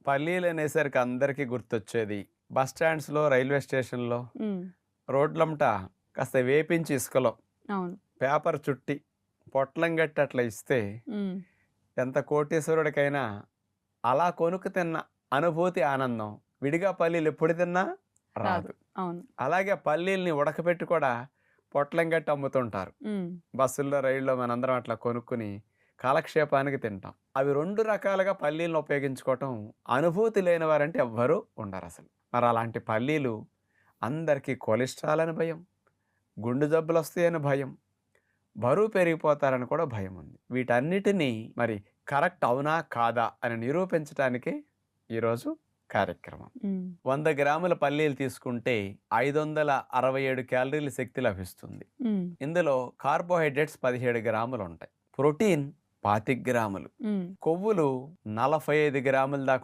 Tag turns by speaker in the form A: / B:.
A: పల్లీలు అనేసరికి అందరికీ గుర్తొచ్చేది బస్ స్టాండ్స్లో, రైల్వే స్టేషన్లో,
B: హ్మ్.
A: రోడ్లమ్మట కాస్త వేపించి ఇసుకలో
B: అవును.
A: పేపర్ చుట్టి పొట్లం గట్టి అట్లా ఇస్తే
B: హ్మ్.
A: ఎంత కోటీశ్వరుడికైనా అలా కొనుక్కు తిన్న అనుభూతి, ఆనందం విడిగా పల్లీలు ఎప్పుడు తిన్నా
B: రాదు.
A: రాదు.
B: అవును.
A: అలాగే పల్లీల్ని ఉడకబెట్టి కూడా పొట్లం గట్టి అమ్ముతుంటారు.
B: హ్మ్.
A: బస్సుల్లో, రైల్లో మనందరం అట్లా కొనుక్కుని కాలక్షేపానికి తింటాం. అవి 2 రకాలుగా పల్లీలను ఉపయోగించుకోవటం అనుభూతి లేని వారంటే ఎవ్వరూ ఉండరసలు. మరి అలాంటి పల్లీలు అందరికీ కొలెస్ట్రాల్ అని భయం, గుండె జబ్బులొస్తాయని భయం, బరువు పెరిగిపోతారని కూడా భయం ఉంది. వీటన్నిటినీ మరి కరెక్ట్ అవునా? కాదా? అని నిరూపించటానికే ఈరోజు కార్యక్రమం.
B: హ్మ్.
A: 100 గ్రాముల పల్లీలు తీసుకుంటే 567 క్యాలరీల శక్తి లభిస్తుంది.
B: హ్మ్.
A: ఇందులో కార్బోహైడ్రేట్స్ 17 గ్రాములు ఉంటాయి. ప్రోటీన్ 25 గ్రాములు,
B: హ్మ్.
A: కొవ్వులు 45 గ్రాముల దాకా